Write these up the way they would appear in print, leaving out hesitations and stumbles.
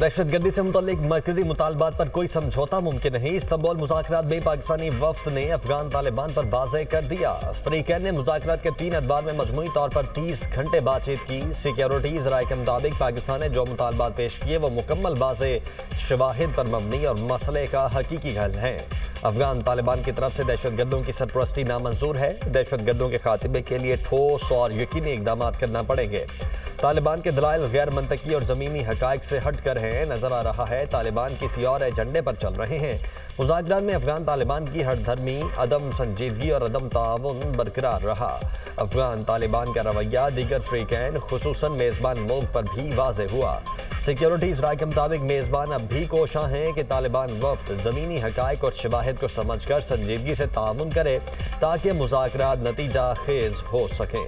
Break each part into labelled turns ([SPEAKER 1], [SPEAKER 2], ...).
[SPEAKER 1] दहशतगर्दी से मुताल्लिक मरकजी मुतालबात पर कोई समझौता मुमकिन नहीं। इस्तांबुल मुज़ाकरात में पाकिस्तानी वफ्द ने अफगान तालिबान पर वाज़ेह कर दिया। फ्रीकैन ने मुज़ाकरात के 3 अदवार में मजमूई तौर पर 30 घंटे बातचीत की। सिक्योरिटीज़ राय के मुताबिक पाकिस्तान ने जो मुतालबात पेश किए वो मुकम्मल वाज़ेह शवाहिद पर मबनी और मसले का हकीकी हल है। अफगान तालिबान की तरफ से दहशतगर्दों की सरपरस्ती नामंजूर है। दहशतगर्दों के खात्मे के लिए ठोस और यकीनी इकदाम करना पड़ेंगे। तालिबान के दलाइल गैर मंतकी और ज़मीनी हक़ाइक़ से हट कर हैं। नजर आ रहा है तालिबान किसी और एजेंडे पर चल रहे हैं। मुज़ाकरात में अफगान तालिबान की हरधर्मी, अदम संजीदगी और अदम ताउन बरकरार रहा। अफगान तालिबान का रवैया दीगर फ्रीकैन खुसूसन मेज़बान मुल्क पर भी वाज़ेह हुआ। सिक्योरिटीज़ राय के मुताबिक मेज़बान अब भी कोशां हैं कि तालिबान वफ्द ज़मीनी हक़ाइक़ और शवाहिद को समझ कर संजीदगी से ताउन करे ताकि मुज़ाकरात नतीजा खेज़ हो सकें।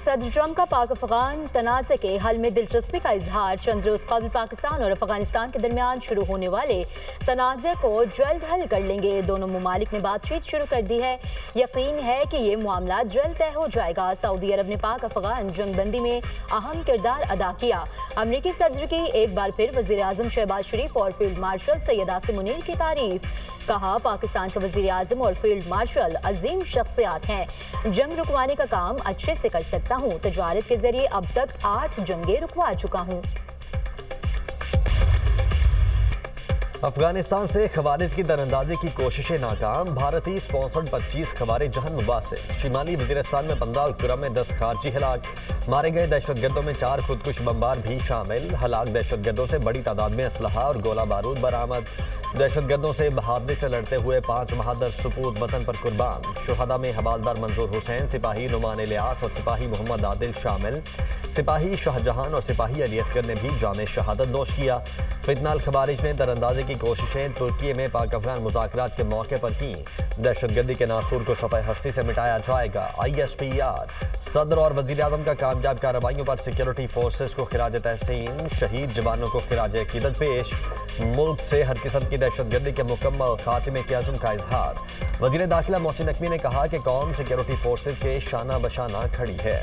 [SPEAKER 2] सदर ट्रंप का पाक अफगान तनाज़े के हल में दिलचस्पी का इजहार। चंद रोज़ कबल पाकिस्तान और अफगानिस्तान के दरमियान शुरू होने वाले तनाज़े को जल्द हल कर लेंगे। दोनों ममालिक ने बातचीत शुरू कर दी है। यकीन है कि ये मामला जल्द तय हो जाएगा। सऊदी अरब ने पाक अफगान जंगबंदी में अहम किरदार अदा किया। अमरीकी सदर की एक बार फिर वज़ीर आज़म शहबाज शरीफ और फील्ड मार्शल सैयद आसिम मुनीर की तारीफ। कहा, पाकिस्तान के वज़ीर आज़म और फील्ड मार्शल अजीम शख्सियात हैं। जंग रुकवाने का काम अच्छे से कर सकता हूँ। तजारत के जरिए अब तक 8 जंगें रुकवा चुका हूँ।
[SPEAKER 1] अफगानिस्तान से खवारिज की दरअंदाजी की कोशिशें नाकाम। भारतीय स्पॉन्सर्ड 25 खवारिज जहन मुबासे। शिमाली वजीरिस्तान में 15 और कुरम में 10 खारजी हलाक। मारे गए दहशतगर्दों में 4 खुदकुश बमबार भी शामिल। हलाक दहशतगर्दों से बड़ी तादाद में असलहा और गोला बारूद बरामद। दहशतगर्दों से बहादुरी से लड़ते हुए 5 बहादुर सुपूत वतन पर कुर्बान। शुहदा में हवालदार मंजूर हुसैन, सिपाही नुमान इलियास और सिपाही मोहम्मद आदिल शामिल। सिपाही शाहजहान और सिपाही अली असगर ने भी जाम शहादत नोश किया। फितनाल खवारिज ने दरअंदाजी की कोशिशें तुर्की में पाक अफगान मुज़ाकरात के मौके पर की। दहशतगर्दी के नासूर को सफ़े हस्ती से मिटाया जाएगा। ISPR। सदर और वज़ीर आज़म का कामयाब कार्रवाइयों पर सिक्योरिटी फोर्सेस को खिराज तहसीन। शहीद जवानों को खिराज अकीदत पेश। मुल्क से हर किस्म की दहशतगर्दी के मुकम्मल खात्मे के अज़्म का इजहार। वज़ीर दाखिला मोहसिन नकवी ने कहा कि कौम सिक्योरिटी फोर्सेस के शाना बशाना खड़ी है।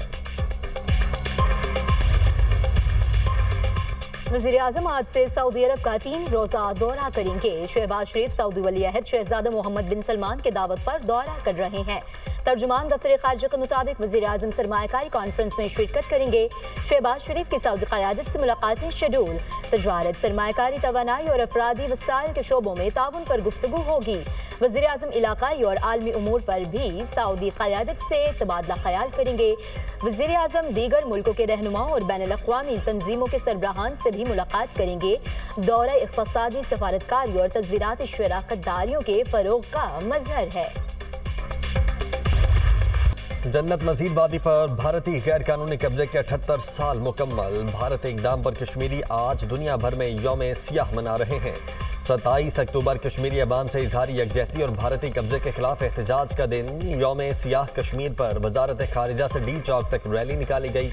[SPEAKER 2] वज़ीर आज़म आज से सऊदी अरब का 3 रोज़ा दौरा करेंगे। शहबाज शरीफ सऊदी वली अहद शहजादा मोहम्मद बिन सलमान के दावत पर दौरा कर रहे हैं। तर्जुमान दफ्तर खारजा के मुताबिक वज़ीर आज़म सरमायाकारी कॉन्फ्रेंस में शिरकत करेंगे। शहबाज शरीफ की सऊदी क़यादत से मुलाकातें शेड्यूल। तजारत, सरमायाकारी, तवानाई और अफरादी वसाइल के शोबों में ताउन पर गुफ्तगू होगी। वज़ीर आज़म इलाकाई और आलमी उमूर पर भी सऊदी क़यादत से तबादला ख्याल करेंगे। वज़ीर आज़म दीगर मुल्कों के रहनुमाओं और बैनुल अक़वामी तंजीमों के सरबराहान से भी मुलाकात करेंगे। दौरा इक़्तिसादी, सफारतकारी और तज़वीराती शराकत दारियों के फ़रोग़ का मज़हर है।
[SPEAKER 1] जन्नत नज़ीर वादी पर भारतीय गैर कानूनी कब्जे के 78 साल मुकम्मल। भारतीय इक़दाम पर कश्मीरी आज दुनिया भर में यौम सियाह मना रहे हैं। 27 अक्टूबर कश्मीरी अवाम से इजहारी यकजहती और भारतीय कब्जे के खिलाफ एहतजाज का दिन। यौम सियाह कश्मीर पर वजारत खारिजा से डी चौक तक रैली निकाली गई।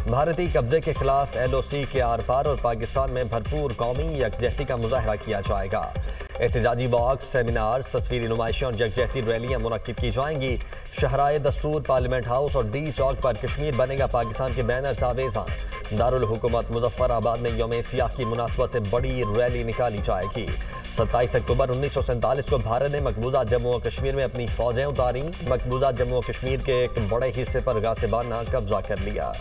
[SPEAKER 1] भारतीय कब्जे के खिलाफ LOC के आर पार और पाकिस्तान में भरपूर कौमी यकजहती का मुजाहरा किया जाएगा। एहतजाजी वॉक्स, सेमिनार्स, तस्वीरी नुमाइशें और यकजहती रैलियाँ मुनक्किद की जाएंगी। शहराए दस्तूर, पार्लियामेंट हाउस और डी चौक पर कश्मीर बनेगा पाकिस्तान के बैनर सावेजा। दारुल हुकूमत मुजफ्फराबाद में यौम सियाह की मुनासबत से बड़ी रैली निकाली जाएगी। 27 अक्टूबर 1947 को भारत ने मकबूजा जम्मू और कश्मीर में अपनी फौजें उतारी। मकबूजा जम्मू और कश्मीर के एक बड़े हिस्से पर गासिबाना कब्जा कर लिया।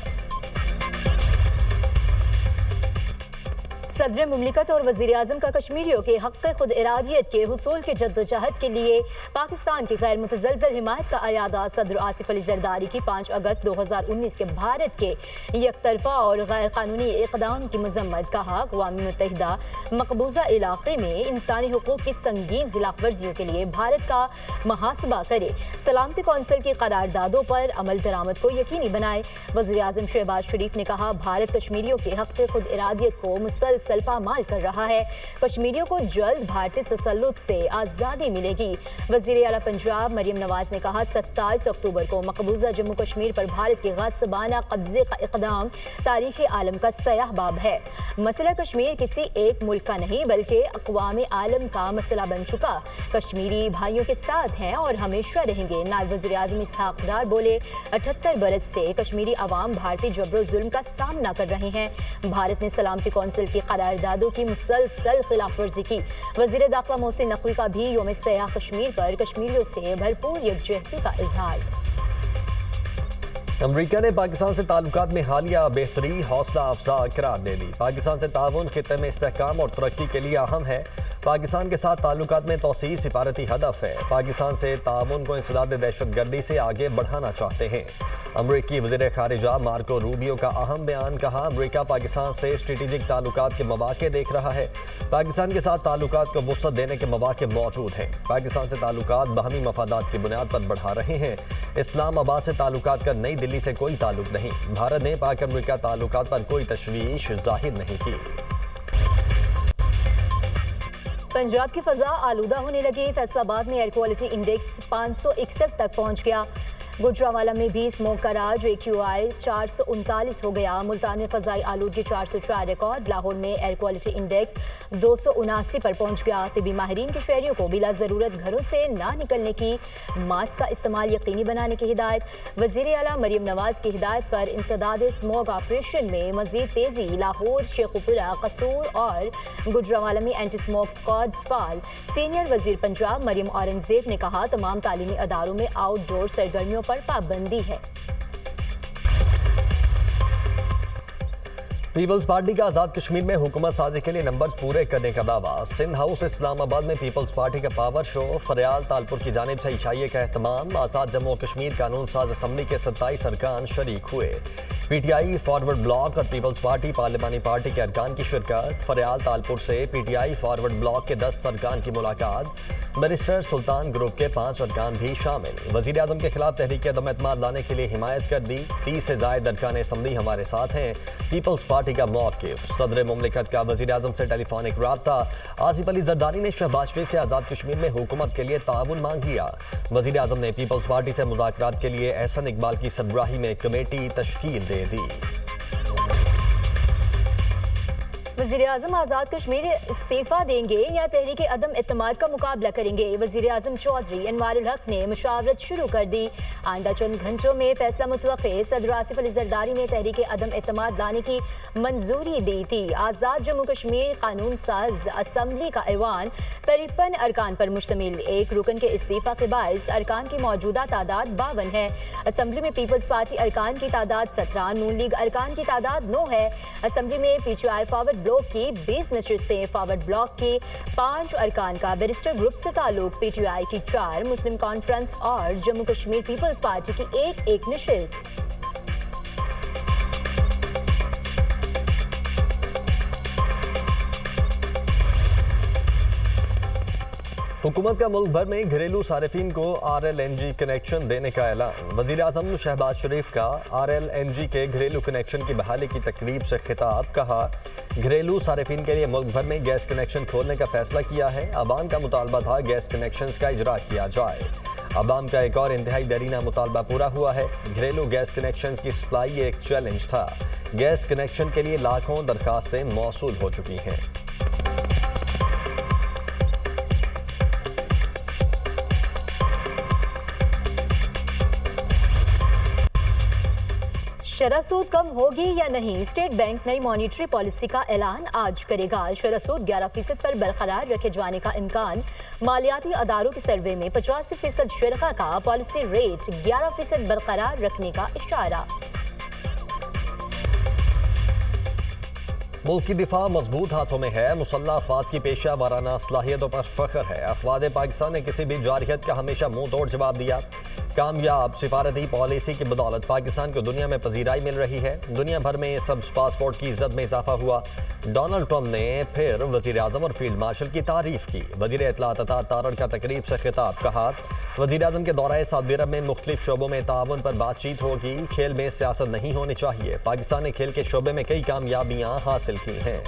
[SPEAKER 2] सदर मुमलिकत और वज़ीर आज़म का कश्मीरियों के हक़ खुद इरादियत के हुसूल की जद्दोजहद के लिए पाकिस्तान की गैर मुतज़लज़ल हिमायत का अयादा। सदर आसिफ अली ज़रदारी की 5 अगस्त 2019 के भारत के यकतरफा और गैर कानूनी इक़दाम की मज़म्मत। कहा, अक़वाम मुत्तहिदा मकबूजा इलाक़े में इंसानी हुकूक़ की संगीन खिलाफ वर्जियों के लिए भारत का मुहासबा करे। सलामती कौंसिल की करारदादों पर अमल दरामद को यकीनी बनाए। वज़ीर आज़म शहबाज शरीफ ने कहा, भारत कश्मीरियों के हक़ खुद इरादियत को मुसलसल मुसलसल पामाल कर रहा है। कश्मीरियों को जल्द भारतीय तसल्लुत से आज़ादी मिलेगी। वज़ीर आला पंजाब मरियम नवाज ने कहा 27 अक्टूबर को मकबूजा जम्मू कश्मीर पर भारत के गासिबाना कब्जे का इक़दाम तारीख़ आलम का सयाह बाब है। मसला कश्मीर किसी एक मुल्क का नहीं बल्कि अक़वाम आलम का मसला बन चुका। कश्मीरी भाइयों के साथ हैं और हमेशा रहेंगे। नायब वज़ीर आज़म इसहाक़ डार बोले 78 बरस से कश्मीरी अवाम भारतीय जबर जुल्म का सामना कर रहे हैं। भारत ने सलामती कौंसिल की करारदादों की मुसलसल खिलाफ वर्जी की। वज़ीर दाखिला मोहसिन नकवी का भी यौम सयाह कश्मीर पर कश्मीरियों से भरपूर यकजहती का इजहार।
[SPEAKER 1] अमरीका ने पाकिस्तान से ताल्लुकात में हालिया बेहतरी हौसला अफजा करार दे दी। पाकिस्तान से ताउन खित्ते में इस्तेहकाम और तरक्की के लिए अहम है। पाकिस्तान के साथ ताल्लुकात में तोसी सिफारती हदफ है। पाकिस्तान से ताउन को इंसदाद दहशतगर्दी से आगे बढ़ाना चाहते हैं। अमरीकी वज़ीर ख़ारिजा मार्को रूबियो का अहम बयान, कहा अमरीका पाकिस्तान से स्ट्रेटेजिक ताल्लुकात के मौक़े देख रहा है। पाकिस्तान के साथ ताल्लुकात को वुसअत देने के मौक़े मौजूद हैं। पाकिस्तान से ताल्लुकात बाहमी मफादात की बुनियाद पर बढ़ा रहे हैं। इस्लामाबाद से ताल्लुकात का नई दिल्ली से कोई ताल्लुक नहीं। भारत ने पाक अमरीका ताल्लुकात पर कोई तशवीश जाहिर नहीं की।
[SPEAKER 2] पंजाब की फजा आलूदा होने लगी। फैसलाबाद में एयर क्वालिटी इंडेक्स 561 तक पहुंच गया। गुजरावाला में भी स्मोक का राज AQI 439 हो गया। मुल्तान में फजाई आलूदगी 404 रिकॉर्ड। लाहौर में एयर क्वालिटी इंडेक्स 279 पर पहुंच गया। तिबी माहिरीन के शहरियों को बिला ज़रूरत घरों से ना निकलने की, मास्क का इस्तेमाल यकीनी बनाने की हिदायत। वज़ीर आला मरियम नवाज की हिदायत पर इंसदाद स्मोक ऑपरेशन में मज़ीद तेज़ी। लाहौर, शेखुपुरा, कसूर और गुजरावाला में एंटी स्मोक स्क्वाड्स फाल। सीनियर वज़ीर पंजाब मरियम औरंगज़ेब ने कहा तमाम तालीमी अदारों में आउटडोर सरगर्मियों पर पाबंदी है।
[SPEAKER 1] पीपल्स पार्टी का आज़ाद कश्मीर में हुकूमत साजी के लिए नंबर पूरे करने का दावा। सिंध हाउस इस्लामाबाद में पीपल्स पार्टी का पावर शो। फरियाल तालपुर की जानिब से इशाइये का एहतमाम। आज़ाद जम्मू कश्मीर कानून साज असम्बली के 27 अरकान शरीक हुए। PTI फॉरवर्ड ब्लॉक और पीपल्स पार्टी पार्लिमानी पार्टी के अरकान की शिरकत। फरियाल तालपुर से PTI फॉरवर्ड ब्लॉक के 10 अरकान की मुलाकात। बैरिस्टर सुल्तान ग्रुप के 5 अरकान भी शामिल। वज़ीर आज़म के खिलाफ तहरीक अदम एतमाद लाने के लिए हिमायत कर दी। 30 से ज़ायद अरकान असम्बली हमारे साथ हैं। पीपल्स पार्टी का मौक़िफ़। सदर मुमलिकत का वज़ीर आज़म से टेलीफोनिक राब्ता। आसिफ अली जरदारी ने शहबाज शरीफ से आज़ाद कश्मीर में हुकूमत के लिए ताउन मांग लिया। वज़ीर आज़म ने पीपल्स पार्टी से मुज़ाकरात के लिए एहसन इकबाल की सरबराही में कमेटी तश्कील दे दी।
[SPEAKER 2] वज़ीर आज़म आज़ाद कश्मीर इस्तीफ़ा देंगे या तहरीक अदम इत्तेमाद का मुकाबला करेंगे। वज़ीर आज़म चौधरी अनवारुल हक ने मुशावरत शुरू कर दी। आइंदा चंद घंटों में फैसला मुतवक्के। सदर आसिफ अली जरदारी ने तहरीक अदम इत्तेमाद लाने की मंजूरी दी थी। आज़ाद जम्मू कश्मीर कानून साज असम्बली का ऐवान 53 अरकान पर मुश्तमिल। एक रुकन के इस्तीफ़ा के बायस अरकान की मौजूदा तादाद 52 है। असम्बली में पीपल्स पार्टी अरकान की तादाद 17, नून लीग अरकान की तादाद 9 है। असम्बली में PTI फॉरवर्ड ब्लॉक की 20 नशिस्तें। फॉरवर्ड ब्लॉक के 5 अरकान का बैरिस्टर ग्रुप से ताल्लुक। PTI की 4, मुस्लिम कॉन्फ्रेंस और जम्मू कश्मीर पीपल्स पार्टी की एक नशिस्त।
[SPEAKER 1] हुकूमत का मुल्क भर में घरेलू सारिफीन को RLNG कनेक्शन देने का ऐलान। वज़ीर आज़म शहबाज शरीफ का RLNG के घरेलू कनेक्शन की बहाली की तकरीब से खिताब। कहा घरेलू सारिफीन के लिए मुल्क भर में गैस कनेक्शन खोलने का फैसला किया है। अवाम का मुतालबा था गैस कनेक्शन का इजरा किया जाए। अवाम का एक और इंतहाई दरीना मुतालबा पूरा हुआ है। घरेलू गैस कनेक्शन की सप्लाई एक चैलेंज था। गैस कनेक्शन के लिए लाखों दरखास्तें मौसूल हो चुकी हैं।
[SPEAKER 2] शरह सूद कम होगी या नहीं, स्टेट बैंक नई मॉनिटरी पॉलिसी का ऐलान आज करेगा। शरह सूद 11% पर बरकरार रखे जाने का इम्कान। मालियाती अदारों के सर्वे में 85% शरका का पॉलिसी रेट 11% बरकरार रखने का इशारा।
[SPEAKER 1] मुल्क की दिफा मजबूत हाथों में है। मुसल्लह अफवाद की पेशा वाराना सलाहियतों पर फख्र है। अफवाद पाकिस्तान ने किसी भी जारहियत का हमेशा मुंह तोड़ जवाब दिया। कामयाब सिफारती पॉलिसी की बदौलत पाकिस्तान को दुनिया में पजीराई मिल रही है। दुनिया भर में सब पासपोर्ट की इज्जत में इजाफा हुआ। डोनाल्ड ट्रंप ने फिर वजीर आजम और फील्ड मार्शल की तारीफ की। वजीर इत्तलात अता तारड़ का तकरीब से खिताब। कहा वजीर आजम के दौरे सऊदी अरब में मुख्तलिफ शोबों में ताउन पर बातचीत होगी। खेल में सियासत नहीं होनी चाहिए। पाकिस्तान ने खेल के शोबे में कई कामयाबियां हासिल की हैं।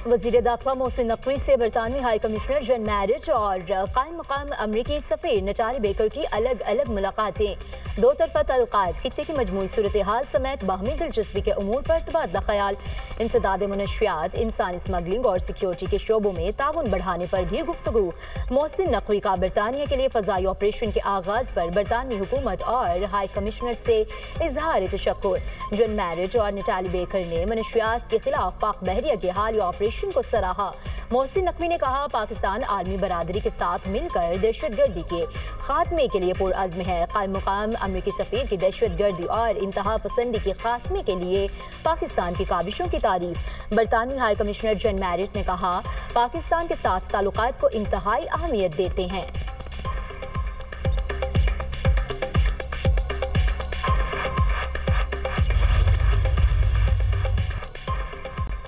[SPEAKER 2] वज़ीर दाखिला मोहसिन नकवी से बरतानवी हाई कमिश्नर जन मैरिज और कायम मकाम अमरीकी सफ़ीर नटाली बेकर की अलग अलग मुलाकातें। दो तरफा ताल्लुकात, खित्ते की मजमूई सूरत हाल समेत बाहमी दिलचस्पी के उमूर पर तबादला ख्याल। इंसदाद मनशियात, इंसानी स्मगलिंग और सिक्योरिटी के शोबों में ताउन बढ़ाने पर भी गुफ्तगू। मोहसिन नकवी का बरतानिया के लिए फ़ज़ाई ऑपरेशन के आगाज़ पर बरतानवी हुकूमत और हाई कमिश्नर से इजहार तशक्कुर। जन मैरिज और नटाली बेकर ने मनशियात के खिलाफ पाक बहरिया के हालिया ऑपरेशन को सराहा। मोहसिन नकवी ने कहा, पाकिस्तान आलमी बरादरी के साथ मिलकर दहशतगर्दी के खात्मे के लिए पुरअज़्म है। कायम मुकाम अमरीकी सफ़ीर की दहशतगर्दी और इंतहा पसंदी के खात्मे के लिए पाकिस्तान की काविशों की तारीफ। बरतानवी हाई कमिश्नर जन मैरिट ने कहा, पाकिस्तान के साथ ताल्लुकात को इंतहाई अहमियत देते हैं।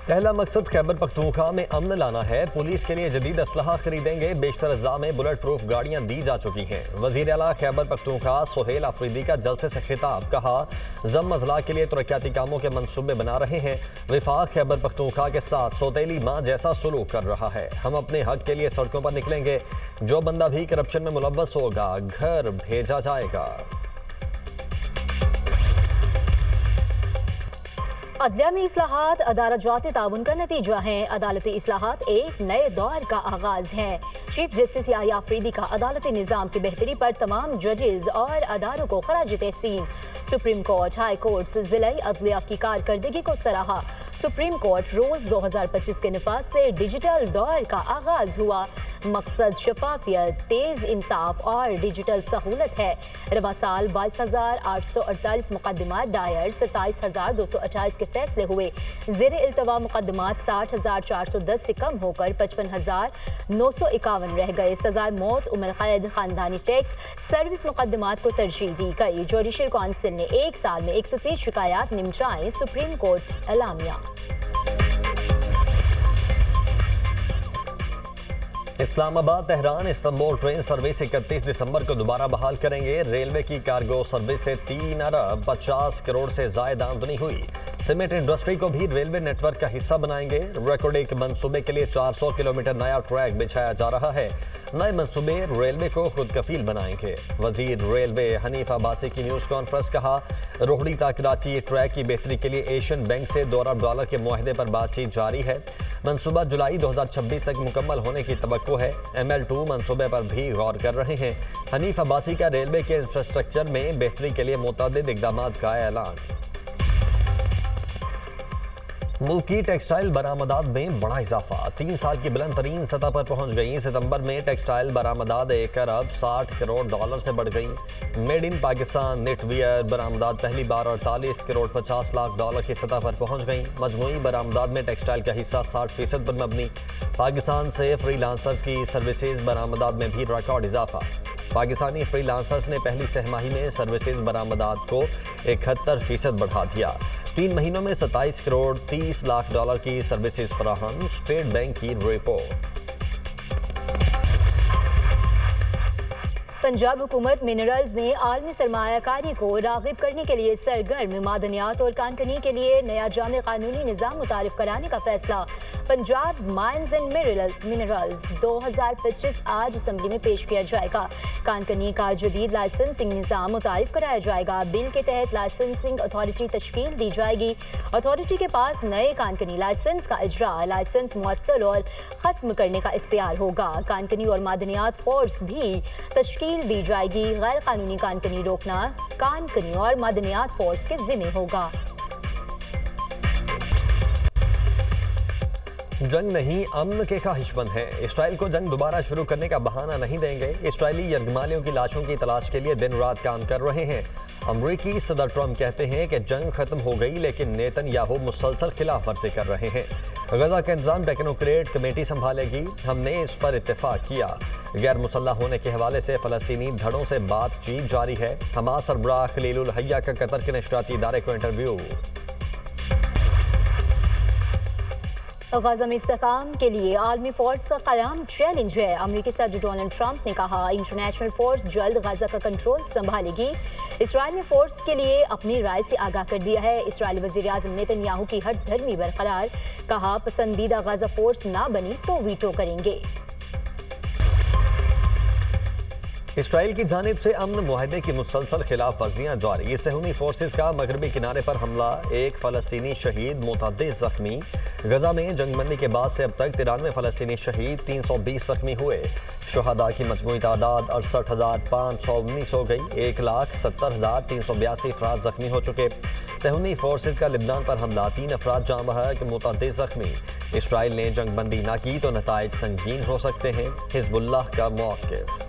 [SPEAKER 1] पहला मकसद खैबर पख्तूनख्वा में अमन लाना है। पुलिस के लिए जदीद असलहा खरीदेंगे। बेशतर अज़ला में बुलेट प्रूफ गाड़ियां दी जा चुकी हैं। वज़ीर आला खैबर पख्तूनख्वा सोहेल आफरीदी का जलसे से खिताब। कहा, जम अज़ला के लिए तरक्याती कामों के मनसूबे बना रहे हैं। विफाक खैबर पख्तूनख्वा के साथ सौतेली माँ जैसा सलूक कर रहा है। हम अपने हक के लिए सड़कों पर निकलेंगे। जो बंदा भी करप्शन में मुलव्वस होगा घर भेजा जाएगा।
[SPEAKER 2] अदलिया में इस्लाहात अदालत जाती ताउन का नतीजा है। अदालती इस्लाहात एक नए दौर का आगाज है। चीफ जस्टिस याहिया अफरीदी का अदालती निज़ाम की बेहतरी पर तमाम जजेस और अदारों को खराज तहसीन। सुप्रीम कोर्ट, हाई कोर्ट से ज़िलाई अदलिया की कारकर्दगी को सराहा। सुप्रीम कोर्ट रूल्स 2025 के निफाज से डिजिटल दौर का आगाज हुआ। मकसद शफाफियत, तेज इंसाफ और डिजिटल सहूलत है। रवा साल 22,848 मुकदमात दायर, 27,228 के फैसले हुए। ज़ेर इल्तवा मुकदमात 60,410 से कम होकर 55,951 रह गए। सजाए मौत, उम्र कैद, खानदानी टैक्स, सर्विस मुकदमात को तरजीह दी गई। जुडिशल काउंसिल ने एक साल में 130 शिकायत निमटाएं। सुप्रीम कोर्ट एलामिया।
[SPEAKER 1] Islamabad Tehran Istanbul train service 31 दिसंबर को दोबारा बहाल करेंगे। रेलवे की कार्गो सर्विस से 3 अरब 50 करोड़ से ज्यादा आमदनी हुई। सीमेंट इंडस्ट्री को भी रेलवे नेटवर्क का हिस्सा बनाएंगे। रिकॉर्ड एक मंसूबे के लिए 400 किलोमीटर नया ट्रैक बिछाया जा रहा है। नए मंसूबे रेलवे को खुद कफील बनाएंगे। वजीर रेलवे हनीफ अब्बासी की न्यूज कॉन्फ्रेंस। कहा, रोहड़ी तक कराची ट्रैक की बेहतरी के लिए एशियन बैंक से $2 अरब के मुआहदे पर बातचीत जारी है। मंसूबा जुलाई 2026 तक मुकम्मल होने की तवक्को है। ML2 मंसूबे पर भी गौर कर रहे हैं। हनीफ अब्बासी का रेलवे के इंफ्रास्ट्रक्चर में बेहतरी के लिए मुतअद्दिद इक़दामात का ऐलान। मुल्की टेक्सटाइल बरामदात में बड़ा इजाफा, 3 साल की बुलंद तरीन सतह पर पहुंच गई। सितंबर में टेक्सटाइल बरामदात $1 अरब 60 करोड़ से बढ़ गई। मेड इन पाकिस्तान नेटवियर बरामदात पहली बार $48 करोड़ 50 लाख की सतह पर पहुंच गई। मजमूई बरामदात में टेक्सटाइल का हिस्सा 60% पर मबनी। पाकिस्तान से फ्रीलांसर्स की सर्विसेज बरामदात में भी रिकॉर्ड इजाफा। पाकिस्तानी फ्रीलांसर्स ने पहली सहमाही में सर्विसेज बरामदात को 71% बढ़ा दिया। 3 महीनों में 27 करोड़ 30 लाख डॉलर की सर्विसेज फराहम। स्टेट बैंक की रिपोर्ट।
[SPEAKER 2] पंजाब हुकूमत मिनरल्स में आलमी सरमायाकारी को राग़िब करने के लिए सरगर्म। मादनियात और कानकनी के लिए नया जामे कानूनी निज़ाम मुतारिफ कराने का फैसला। पंजाब माइंस एंड मिनरल्स 2025 आज असम्बली में पेश किया जाएगा। कानकनी का जदीद लाइसेंसिंग निज़ाम मुतारिफ कराया जाएगा। बिल के तहत लाइसेंसिंग अथॉरिटी तश्कील दी जाएगी। अथॉरिटी के पास नए कानकनी लाइसेंस का इजरा, लाइसेंस मुअत्तल और ख़त्म करने का इख्तियार होगा। कानकनी और मादनियात फोर्स भी तश्कील दी जाएगी। गैर कानूनी कानकनी रोकना कानकनी और मादनियात फोर्स के जिम्मे होगा।
[SPEAKER 1] जंग नहीं, अमन के ख्वाहिशमंद हैं। इसराइल को जंग दोबारा शुरू करने का बहाना नहीं देंगे। इसराइली यरगमालियों की लाशों की तलाश के लिए दिन रात काम कर रहे हैं। अमरीकी सदर ट्रंप कहते हैं कि जंग खत्म हो गई, लेकिन नेतन्याहू मुसलसल खिलाफ वर्जी कर रहे हैं। गजा का इंतजाम टेक्नोक्रेट कमेटी संभालेगी। हमने इस पर इत्तेफाक किया। गैर मुसल्लह होने के हवाले से फ़लस्तीनी धड़ों से बातचीत जारी है। हमास सरबराह खलीलुल हय्या का कतर के नशरियाती इदारे को इंटरव्यू।
[SPEAKER 2] गजा में इस्तेहकाम के लिए आलमी फोर्स का क़याम चैलेंज है। अमरीकी सदर डोनाल्ड ट्रंप ने कहा इंटरनेशनल फोर्स जल्द गजा का कंट्रोल संभालेगी। इसराइल ने फोर्स के लिए अपनी राय से आगाह कर दिया है। इसराइली वज़ीर आज़म नेतन्याहू की हट धर्मी बरकरार, कहा पसंदीदा गजा फोर्स ना बनी तो वीटो करेंगे।
[SPEAKER 1] इसराइल की जानिब से अमन मुआहदे की मुसलसल खिलाफ वर्जियां जारी। सेहूनी फोर्सेज का मगरबी किनारे पर हमला, एक फ़लस्तीनी शहीद, मुतअद्दिद जख्मी। गजा में जंगबंदी के बाद से अब तक 93 फ़लस्तीनी शहीद, 320 जख्मी हुए। शुहदा की मजमूई तादाद 68,519 हो गई। 1,70,382 अफराद जख्मी हो चुके। सेहूनी फोर्सेज का लिबनान पर हमला, 3 अफराद जाँ बहक, मुतअद्दिद जख्मी। इसराइल ने जंगबंदी न की तो नताइज संगीन हो सकते हैं, हिजबुल्लाह का मौक़िफ़।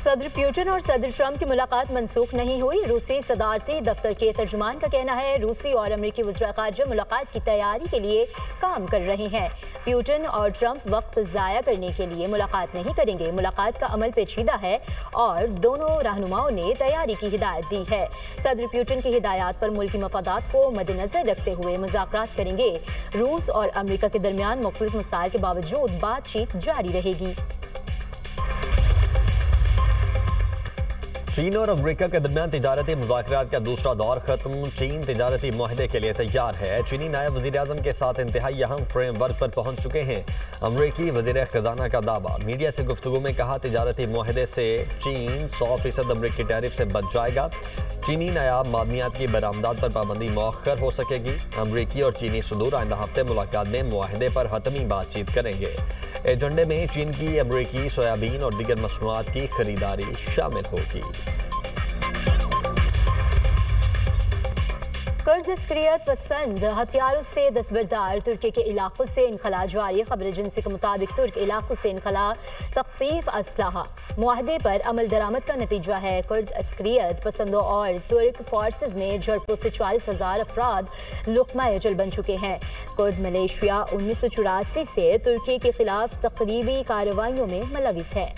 [SPEAKER 2] सदर पुतिन और सदर ट्रंप की मुलाकात मनसूख नहीं हुई। रूसी सदारती दफ्तर के तर्जुमान का कहना है रूसी और अमेरिकी वज़ीर ख़ारिजा मुलाकात की तैयारी के लिए काम कर रहे हैं। पुतिन और ट्रंप वक्त ज़ाया करने के लिए मुलाकात नहीं करेंगे। मुलाकात का अमल पेचीदा है और दोनों रहनुमाओं ने तैयारी की हिदायत दी है। सदर पुतिन की हिदायत पर मुल्की मफादात को मद्देनजर रखते हुए मुज़ाकरात करेंगे। रूस और अमेरिका के दरमियान मुख्तलिफ मसाइल के बावजूद बातचीत जारी रहेगी।
[SPEAKER 1] चीन और अमेरिका के दरमियान तिजारती मुज़ाकरात का दूसरा दौर खत्म। चीन तिजारती मुआहदे के लिए तैयार है। चीनी नायब वज़ीर आज़म के साथ इंतहाई अहम फ्रेमवर्क पर पहुंच चुके हैं। अमरीकी वज़ीर ख़जाना का दावा, मीडिया से गुफ्तगू में कहा तिजारती मुआहदे से चीन 100% अमरीकी टैरिफ से बच जाएगा। चीनी नायाब मादनियात की बरामदात पर पाबंदी मौखर हो सकेगी। अमरीकी और चीनी सदूर आइंदा हफ्ते मुलाकात में मुआहदे पर हतमी बातचीत करेंगे। एजेंडे में चीन की अमरीकी सोयाबीन और दीगर मसनूआत की खरीदारी शामिल होगी।
[SPEAKER 2] कुर्द अस्करियत पसंद हथियारों से दस्तबरदार तुर्की के इलाकों से इनखला जारी। खबर एजेंसी के मुताबिक तुर्क इलाकों से इनखला तख्फीफ असलहा मुआहदे पर अमल दरामद का नतीजा है। कुर्द अस्करियत पसंदों और तुर्क फोर्सेज में झड़पों से 40,000 अफराद लुक़मा अजल बन चुके हैं। कुर्द मलेशिया 1984 से तुर्की के खिलाफ तकरीबी कार्रवाइयों में मुलविस है।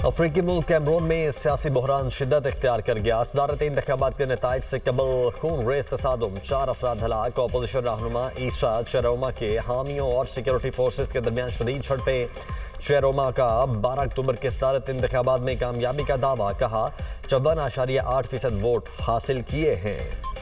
[SPEAKER 1] अफ्रीकी मुल्क कैमरून में सियासी बहरान शिद्दत इख्तियार कर गया। सदारती इंतखाबात के नताइज से कबल खून रेज तसादुम, 4 अफराद हलाक। अपोजिशन रहनुमा ईसा चेरोमा के हामियों और सिक्योरिटी फोर्सेज के दरमियान शदीद झड़पें। चेरोमा का 12 अक्टूबर के सदारती इंतखाबात में कामयाबी का दावा, कहा 54.8% वोट हासिल किए हैं।